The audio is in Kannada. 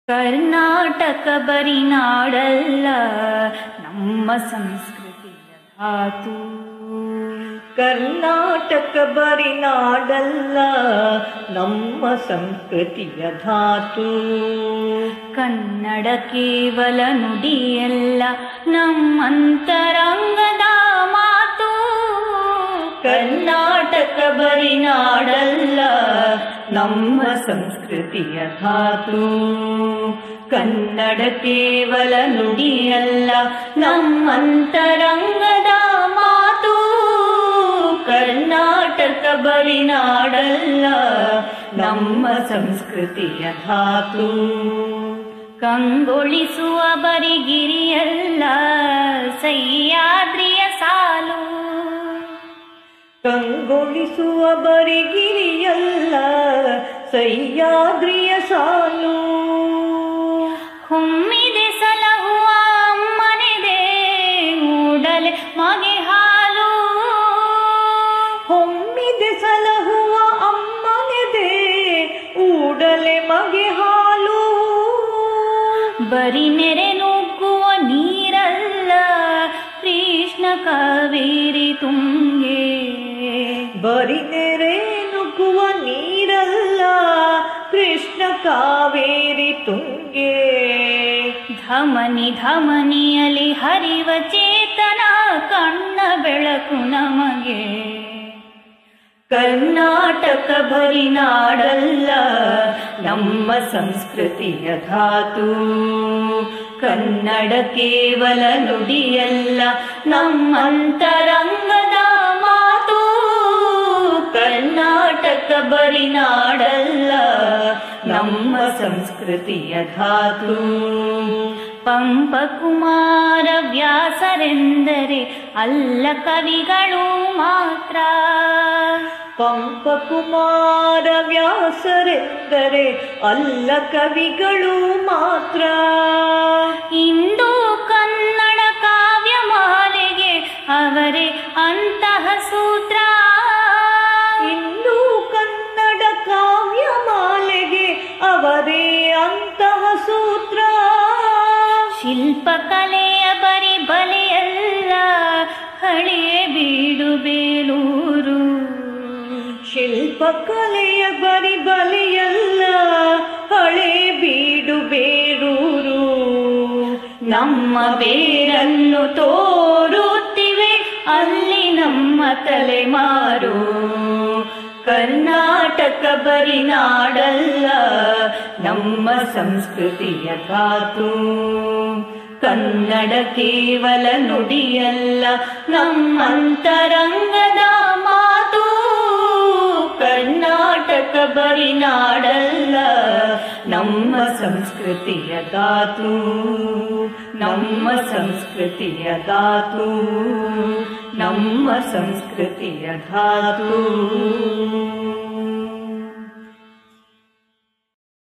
ಕರ್ನಾಟಕ ಬರಿ ನಾಡಲ್ಲ ನಮ್ಮ ಸಂಸ್ಕೃತಿಯ ಧಾತು. ಕರ್ನಾಟಕ ಬರಿ ನಾಡಲ್ಲ ನಮ್ಮ ಸಂಸ್ಕೃತಿಯ ಧಾತು. ಕನ್ನಡ ಕೇವಲ ನುಡಿಯಲ್ಲ ನಮ್ಮಂತರಂಗದ ಮಾತು. ಕರ್ನಾಟಕ ಬರಿ ನಾಡಲ್ಲ ನಮ್ಮ ಸಂಸ್ಕೃತಿಯ ಧಾತು. ಕನ್ನಡ ಕೇವಲ ನುಡಿಯಲ್ಲ ನಮ್ಮಂತರಂಗದ ಮಾತು. ಕರ್ನಾಟಕ ಬರಿ ನಾಡಲ್ಲ ನಮ್ಮ ಸಂಸ್ಕೃತಿಯ ಧಾತು. ಕಂಗೊಳಿಸುವ ಬರಿಗಿರಿಯಲ್ಲ ಸಹ್ಯಾದ್ರಿಯ ಸಾಲು. ಕಂಗೊಳಿಸುವ ಬರಿಗಿರಿಯಲ್ಲ ಸಹ್ಯಾದ್ರಿಯ ಸಾಲು. ಹೊಮ್ಮಿದೆ ಸಲಹುವ ಅಮ್ಮನಿದೆ ಮೂಡಲೆ ಮಗೆ ಹಾಲು. ಹೊಮ್ಮಿದೆ ಸಲಹುವ ಅಮ್ಮನಿದೆ ಊಡಲೆ ಮಗೆ ಹಾಲು. ಬರಿ ನೆರೆ ನುಗ್ಗುವ ನೀರಲ್ಲ ಕೃಷ್ಣ ಕಾವೇರಿ ತುಂಗೆ. ಬರಿ ನೆರೆ ನುಗ್ಗುವ ನೀರಲ್ಲ ಕೃಷ್ಣ ಕಾವೇರಿ ತುಂಗೆ. ಧಮನಿ ಧಮನಿಯಲ್ಲಿ ಹರಿವ ಚೇತನ ಕಣ್ಣ ಬೆಳಕು ನಮಗೆ. ಕರ್ನಾಟಕ ಬರಿ ನಾಡಲ್ಲ ನಮ್ಮ ಸಂಸ್ಕೃತಿಯ ಧಾತು. ಕನ್ನಡ ಕೇವಲ ನುಡಿಯಲ್ಲ ನಮ್ಮಂತರಂಗದ ಮಾತು. ಕರ್ನಾಟಕ ಬರಿ ನಾಡಲ್ಲ ನಮ್ಮ ಸಂಸ್ಕೃತಿಯ ಧಾತು. ಪಂಪ ಕುಮಾರ ವ್ಯಾಸರೆಂದರೆ ಅಲ್ಲ ಕವಿಗಳು ಮಾತ್ರ. ಪಂಪ ಕುಮಾರ ವ್ಯಾಸರೆಂದರೆ ಅಲ್ಲ ಕವಿಗಳು ಮಾತ್ರ. ಇಂದು ಕನ್ನಡ ಕಾವ್ಯ ಮಾಲೆಗೆ ಅವರೇ ಅಂತಹ ಸೂತ್ರ. ಇಂದು ಕನ್ನಡ ಕಾವ್ಯ ಮಾಲೆಗೆ ಅವರೇ ಅಂತಹ ಸೂತ್ರ. ಶಿಲ್ಪಕಲೆಯ ಬರಿ ಬಲೆಯಲ್ಲ ಹಳೆಯ ಬೀಡು ಬೇಲೂರು. ಶಿಲ್ಪಕಲೆಯ ಬರಿ ಬಲೆಯಲ್ಲ ಹಳೆ ಬೀಡು ಬೇರೂರು. ನಮ್ಮ ಬೇರನ್ನು ತೋರುತ್ತಿವೆ ಅಲ್ಲಿ ನಮ್ಮ ತಲೆಮಾರು. ಕರ್ನಾಟಕ ಬರಿ ನಾಡಲ್ಲ ನಮ್ಮ ಸಂಸ್ಕೃತಿಯ ಧಾತು. ಕನ್ನಡ ಕೇವಲ ನುಡಿಯಲ್ಲ ನಮ್ಮಂತರಂಗದ ಮಾತು. ಕರ್ನಾಟಕ ಬರಿ ನಾಡಲ್ಲ ನಮ್ಮ ಸಂಸ್ಕೃತಿಯ ಧಾತು. ನಮ್ಮ ಸಂಸ್ಕೃತಿಯ ಧಾತು. ನಮ್ಮ ಸಂಸ್ಕೃತಿಯ ಧಾತು.